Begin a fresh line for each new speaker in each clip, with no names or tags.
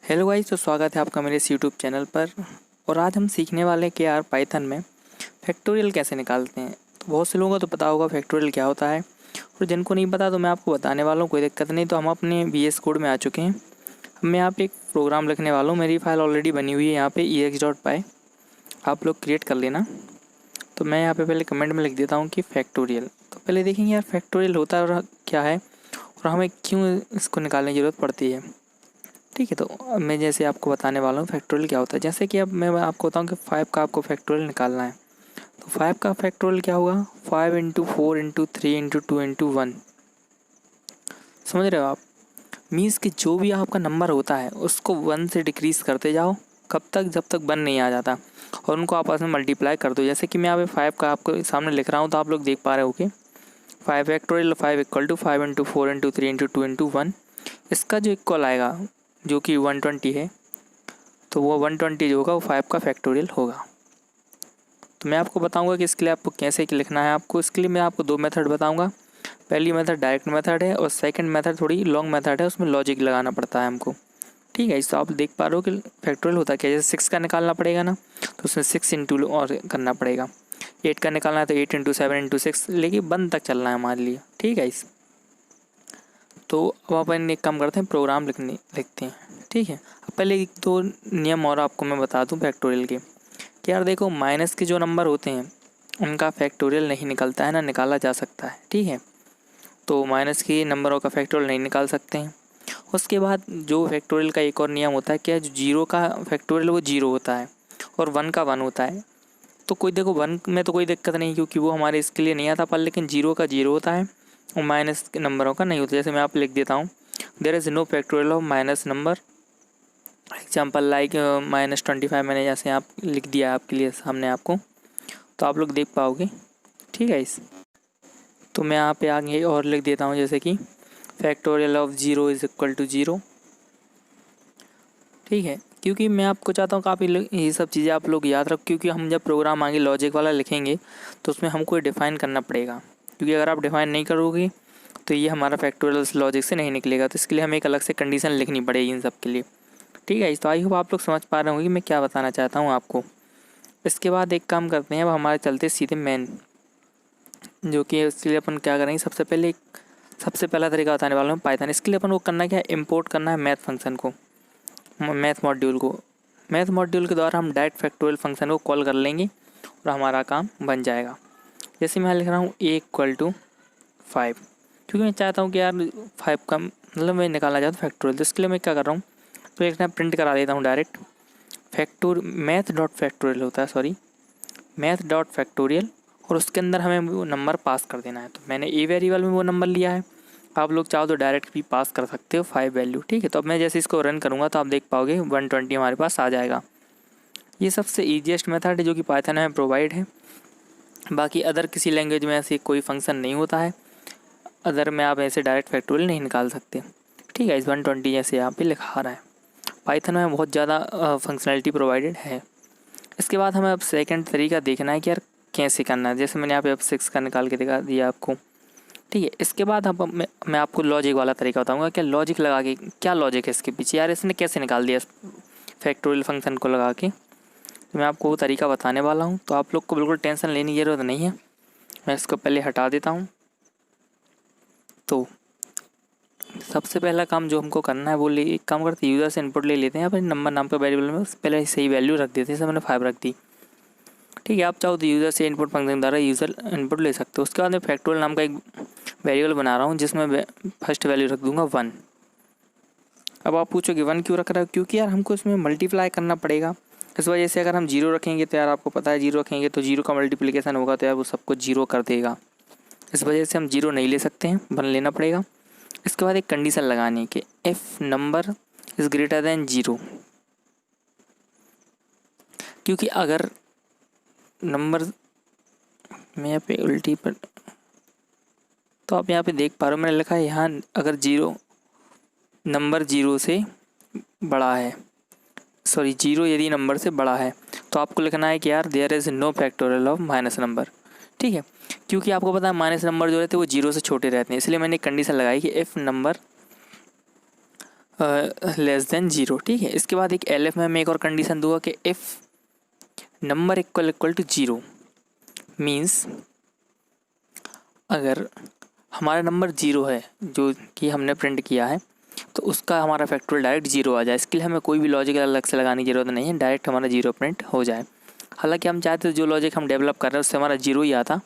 Hello guys, तो स्वागत है आपका मेरे इस यूट्यूब चैनल पर। और आज हम सीखने वाले हैं कि यार पाइथन में फैक्टोरियल कैसे निकालते हैं। तो बहुत से लोगों को तो पता होगा फैक्टोरियल क्या होता है, और जिनको नहीं पता तो मैं आपको बताने वाला हूँ, कोई दिक्कत नहीं। तो हम अपने VS कोड में आ चुके हैं। मैं यहाँ पे एक प्रोग्राम लिखने वाला हूँ। मेरी फाइल ऑलरेडी बनी हुई है यहाँ पे ex.py, आप लोग क्रिएट कर लेना। तो मैं यहाँ पे पहले कमेंट में लिख देता हूँ कि फैक्टोरियल। तो पहले देखेंगे यार फैक्टोरियल होता है और क्या है, और हमें क्यों इसको निकालने की ज़रूरत पड़ती है। ठीक है, तो अब मैं जैसे आपको बताने वाला हूँ फैक्टोरियल क्या होता है। जैसे कि अब मैं आपको बताऊँ कि 5 का आपको फैक्टोरियल निकालना है। तो 5 का फैक्टोरियल क्या होगा, 5 इंटू 4 इंटू 3 इंटू 2 इंटू 1। समझ रहे हो आप। मीन्स कि जो भी आपका नंबर होता है उसको 1 से डिक्रीज़ करते जाओ, कब तक, जब तक 1 नहीं आ जाता, और उनको आपस में मल्टीप्लाई कर दो। जैसे कि मैं यहाँ पे 5 का आपको सामने लिख रहा हूँ, तो आप लोग देख पा रहे हो कि 5 factorial 5 equal to 5 into 4 into 3 into 2 into 1। इसका जो इक्वल आएगा जो कि 120 है, तो वो 120 जो होगा वो 5 का फैक्टोरियल होगा। तो मैं आपको बताऊंगा कि इसके लिए आपको कैसे लिखना है। आपको इसके लिए मैं आपको 2 मेथड बताऊंगा। पहली मेथड डायरेक्ट मेथड है, और सेकंड मेथड थोड़ी लॉन्ग मेथड है, उसमें लॉजिक लगाना पड़ता है हमको। ठीक है, इस तो आप देख पा रहे हो कि फैक्टोरियल होता है क्या। जैसे 6 का निकालना पड़ेगा ना, तो उसमें 6 इंटू और करना पड़ेगा। 8 का निकालना है तो 8 इंटू 7 इंटू 6, लेकिन 1 तक चलना है हमारे लिए। ठीक है इस तो अब अपन एक काम करते हैं, प्रोग्राम लिखते हैं। ठीक है, अब पहले 2 नियम और आपको मैं बता दूं फैक्टोरियल के। कि यार देखो, माइनस के जो नंबर होते हैं उनका फैक्टोरियल नहीं निकलता है ना, निकाला जा सकता है। ठीक है, तो माइनस के नंबरों का फैक्टोरियल नहीं निकाल सकते हैं। उसके बाद जो फैक्टोरियल का एक और नियम होता है, क्या जो 0 का फैक्टोरियल वो 0 होता है, और 1 का 1 होता है। तो कोई देखो 1 में तो कोई दिक्कत नहीं, क्योंकि वो हमारे इसके लिए नहीं आता, पर लेकिन 0 का 0 होता है और माइनस के नंबरों का नहीं होता। जैसे मैं आप लिख देता हूँ, there is no factorial of minus number. Example like -25 मैंने जैसे आप लिख दिया आपके लिए सामने आपको, तो आप लोग देख पाओगे। ठीक है तो मैं यहाँ पे आगे और लिख देता हूँ, जैसे कि factorial of 0 is equal to 0। ठीक है, क्योंकि मैं आपको चाहता हूँ काफ़ी ये सब चीज़ें आप लोग याद रखो, क्योंकि हम जब प्रोग्राम आगे लॉजिक वाला लिखेंगे तो उसमें हमको डिफ़ाइन करना पड़ेगा। क्योंकि अगर आप डिफ़ाइन नहीं करोगे तो ये हमारा फैक्टोरियल लॉजिक से नहीं निकलेगा। तो इसके लिए हमें एक अलग से कंडीशन लिखनी पड़ेगी इन सब के लिए। ठीक है, तो आई होप आप लोग समझ पा रहे होंगे कि मैं क्या बताना चाहता हूँ आपको। इसके बाद एक काम करते हैं, अब हमारे चलते सीधे मेन, जो कि इसके लिए अपन क्या करेंगे। सबसे पहला तरीका बताने वाला हूँ पाइथन। इसके लिए अपन को करना क्या है, इम्पोर्ट करना है मैथ फंक्शन को, मैथ मॉड्यूल को। मैथ मॉड्यूल के द्वारा हम डायरेक्ट फैक्टोरियल फंक्शन को कॉल कर लेंगे और हमारा काम बन जाएगा। जैसे मैं लिख रहा हूँ a इक्वल टू 5, क्योंकि मैं चाहता हूँ कि यार 5 का मतलब मैं निकालना चाहता हूँ फैक्टोरियल। तो इसके लिए मैं क्या कर रहा हूँ, तो एक प्रिंट करा देता हूँ डायरेक्ट मैथ डॉट फैक्टोरियल होता है, सॉरी मैथ डॉट फैक्टोरियल, और उसके अंदर हमें वो नंबर पास कर देना है। तो मैंने ए वेरिएबल में वो नंबर लिया है, आप लोग चाहो तो डायरेक्ट भी पास कर सकते हो 5 वैल्यू। ठीक है, तो अब मैं जैसे इसको रन करूँगा तो आप देख पाओगे 120 हमारे पास आ जाएगा। ये सबसे ईजीएस्ट मेथड है जो कि पाइथन में प्रोवाइड है। बाकी अदर किसी लैंग्वेज में ऐसे कोई फंक्शन नहीं होता है, अदर में आप ऐसे डायरेक्ट फैक्टोरियल नहीं निकाल सकते। ठीक है, इस 120 जैसे यहाँ पे लिखा रहा है। पाइथन में बहुत ज़्यादा फंक्शनैलिटी प्रोवाइडेड है। इसके बाद हमें अब सेकंड तरीका देखना है कि यार कैसे करना है। जैसे मैंने यहाँ पे अब 6 का निकाल के दिखा दिया आपको। ठीक है, इसके बाद अब मैं आपको लॉजिक वाला तरीका बताऊंगा। क्या लॉजिक लगा के, क्या लॉजिक है इसके पीछे, यार इसने कैसे निकाल दिया फैक्टोरियल फंक्शन को लगा के। तो मैं आपको वो तरीका बताने वाला हूँ, तो आप लोग को बिल्कुल टेंशन लेने की ज़रूरत नहीं है। मैं इसको पहले हटा देता हूँ। तो सबसे पहला काम जो हमको करना है वो एक काम करते हैं, यूज़र से इनपुट ले लेते हैं अपने नंबर नाम के वेरिएबल में, पहले सही वैल्यू रख देते हैं। जैसे मैंने 5 रख दी। ठीक है, आप चाहो तो यूज़र से इनपुट फंक्शन द्वारा यूज़र इनपुट ले सकते हो। उसके बाद मैं फैक्टोरियल नाम का एक वेरिएबल बना रहा हूँ जिसमें फर्स्ट वैल्यू रख दूंगा 1। अब आप पूछोगे 1 क्यों रख रहा है, क्योंकि यार हमको इसमें मल्टीप्लाई करना पड़ेगा। इस वजह से अगर हम 0 रखेंगे तो यार आपको पता है 0 रखेंगे तो 0 का मल्टीप्लिकेशन होगा, तो यार वो सबको 0 कर देगा। इस वजह से हम 0 नहीं ले सकते हैं, 1 लेना पड़ेगा। इसके बाद एक कंडीशन लगानी है कि if number is greater than 0, क्योंकि अगर नंबर मैं यहाँ पे उल्टी पर, तो आप यहाँ पे देख पा रहे हो मैंने लिखा है यहाँ, अगर नंबर 0 से बड़ा है, सॉरी 0 यदि नंबर से बड़ा है, तो आपको लिखना है कि यार there is no factorial of minus number. ठीक है, क्योंकि आपको पता है माइनस नंबर जो रहते हैं वो 0 से छोटे रहते हैं, इसलिए मैंने एक कंडीशन लगाई कि इफ़ नंबर लेस देन 0। ठीक है, इसके बाद एक एलएफ में मैं एक और कंडीशन दूंगा कि if number equal to 0 means अगर हमारा नंबर 0 है जो कि हमने प्रिंट किया है तो उसका हमारा फैक्टोरियल डायरेक्ट 0 आ जाए। इसके लिए हमें कोई भी लॉजिक अलग से लगाने की ज़रूरत नहीं है, डायरेक्ट हमारा 0 प्रिंट हो जाए। हालांकि हम चाहते हैं जो लॉजिक हम डेवलप कर रहे हैं उससे हमारा 0 ही आता,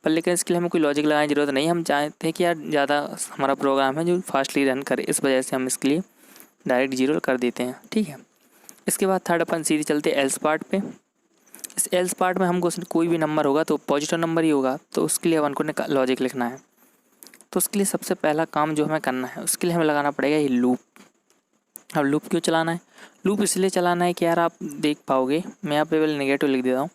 पर लेकिन इसके लिए हमें कोई लॉजिक लगाने की ज़रूरत नहीं है। हम चाहते हैं कि यार ज़्यादा हमारा प्रोग्राम है जो फास्टली रन करे, इस वजह से हम इसके लिए डायरेक्ट 0 कर देते हैं। ठीक है, इसके बाद थर्ड अपन सीरीज चलते हैं एल्स पार्ट पे। इस एल्स पार्ट में हमको कोई भी नंबर होगा तो पॉजिटिव नंबर ही होगा, तो उसके लिए अपन को लॉजिक लिखना है। तो उसके लिए सबसे पहला काम जो हमें करना है उसके लिए हमें लगाना पड़ेगा ये लूप। अब लूप क्यों चलाना है? लूप इसलिए चलाना है कि यार आप देख पाओगे, मैं यहाँ पे पहले नेगेटिव लिख देता हूँ।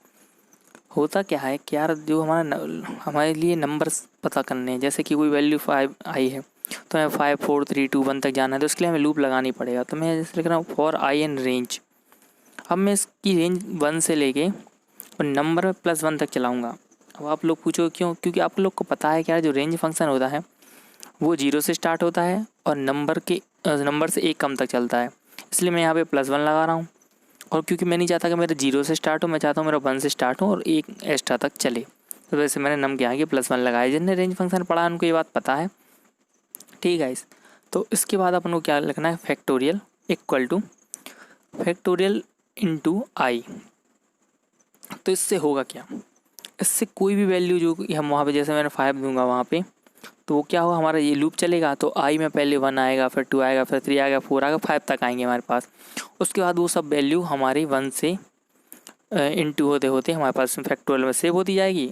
होता क्या है कि यार जो हमारे लिए नंबर्स पता करने हैं, जैसे कि कोई वैल्यू 5 आई है तो हमें 5 4 3 2 1 तक जाना है, तो उसके लिए हमें लूप लगानी पड़ेगा। तो मैं जैसे लिख रहा हूँ फॉर आई एन रेंज। अब मैं इसकी रेंज 1 से लेके और नंबर में +1 तक चलाऊँगा। अब आप लोग पूछो क्यों? क्योंकि आप लोग को पता है कि यार जो रेंज फंक्शन होता है वो 0 से स्टार्ट होता है और नंबर से 1 कम तक चलता है, इसलिए मैं यहाँ पे +1 लगा रहा हूँ। और क्योंकि मैं नहीं चाहता कि मेरा 0 से स्टार्ट हो, मैं चाहता हूँ मेरा 1 से स्टार्ट हो और 1 एक्स्ट्रा तक चले, तो वैसे मैंने नम के आगे +1 लगाया। जिनने रेंज फंक्शन पढ़ा है उनको ये बात पता है। ठीक है, तो इसके बाद अपन को क्या लिखना है? Factorial equal to factorial into I. तो इससे होगा क्या? इससे कोई भी वैल्यू जो हम वहाँ पे, जैसे मैंने 5 दूंगा वहाँ पे, तो वो क्या होगा, हमारा ये लूप चलेगा। तो आई में पहले 1 आएगा, फिर 2 आएगा, फिर 3 आएगा, 4 आएगा, 5 तक आएंगे हमारे पास। उसके बाद वो सब वैल्यू हमारी 1 से इंटू होते होते हमारे पास फैक्टोरियल में सेव होती जाएगी,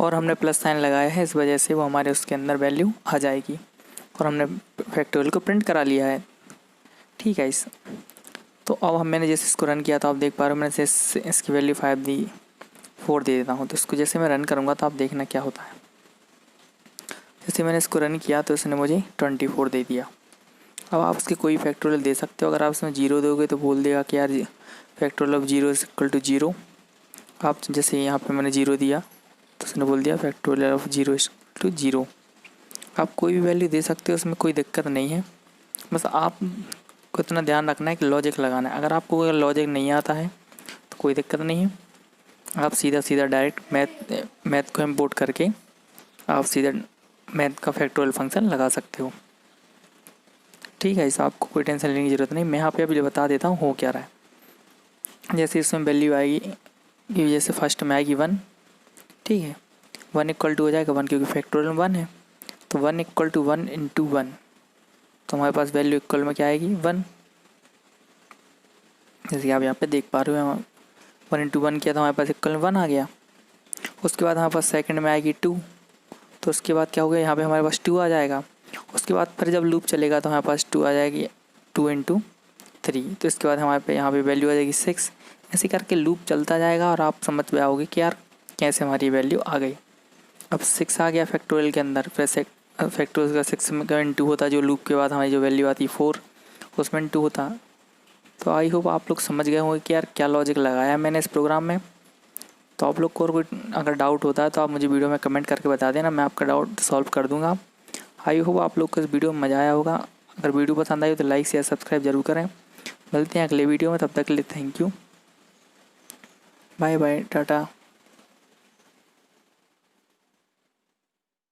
और हमने प्लस साइन लगाया है इस वजह से वो हमारे उसके अंदर वैल्यू आ जाएगी और हमने फैक्टोरियल को प्रिंट करा लिया है। ठीक है, तो अब मैंने जैसे इसको रन किया तो आप देख पा रहे हो, मैंने इसकी वैल्यू 5 दी, 4 दे देता हूँ। तो इसको जैसे मैं रन करूँगा तो आप देखना क्या होता है। जैसे मैंने इसको रन किया तो इसने मुझे 24 दे दिया। अब आप इसके कोई फैक्टोरियल दे सकते हो। अगर आप इसमें 0 दोगे तो बोल देगा कि यार factorial of 0 is equal to 0। आप जैसे यहाँ पे मैंने 0 दिया तो उसने बोल दिया factorial of 0 is equal to 0। आप कोई भी वैल्यू दे सकते हो, उसमें कोई दिक्कत नहीं है। बस आप को इतना ध्यान रखना है कि लॉजिक लगाना है। अगर आपको लॉजिक नहीं आता है तो कोई दिक्कत नहीं है, आप सीधा डायरेक्ट मैथ को इम्पोर्ट करके आप सीधा मैथ का फैक्टोरियल फंक्शन लगा सकते हो। ठीक है, इस आपको कोई टेंशन लेने की ज़रूरत नहीं। मैं यहाँ पे अभी बता देता हूँ हो क्या रहा है। जैसे इसमें वैल्यू आएगी कि जैसे फर्स्ट में आएगी 1। ठीक है, 1 इक्वल टू हो जाएगा 1, क्योंकि फैक्टोरियल 1 है। तो 1 इक्वल टू 1 इंटू 1, तो हमारे पास वैल्यू इक्वल में क्या आएगी 1। जैसे आप यहाँ पे देख पा रहे हो, 1 इंटू 1 किया तो हमारे पास इक्वल में 1 आ गया। उसके बाद हमारे पास सेकंड में आएगी 2, तो उसके बाद क्या हो गया, यहाँ पे हमारे पास 2 आ जाएगा। उसके बाद फिर जब लूप चलेगा तो हमारे पास 2 आ जाएगी, 2 इंटू 3। तो इसके बाद हमारे पे यहाँ पे वैल्यू आ जाएगी 6। ऐसे करके लूप चलता जाएगा और आप समझ में आओगे कि यार कैसे हमारी वैल्यू आ गई। अब 6 आ गया फैक्टोरियल के अंदर, फिर फैक्टोरियल का 6 में इंटू होता, जो लूप के बाद हमारी जो वैल्यू आती 4 उसमें इंटू होता। तो आई होप आप लोग समझ गए होंगे कि यार क्या लॉजिक लगाया है मैंने इस प्रोग्राम में। तो आप लोग को और कोई अगर डाउट होता है तो आप मुझे वीडियो में कमेंट करके बता देना, मैं आपका डाउट सॉल्व कर दूंगा। आई होप आप लोग को इस वीडियो में मज़ा आया होगा। अगर वीडियो पसंद आई तो लाइक शेयर सब्सक्राइब जरूर करें। मिलते हैं अगले वीडियो में, तब तक के लिए thank you, bye bye, Tata.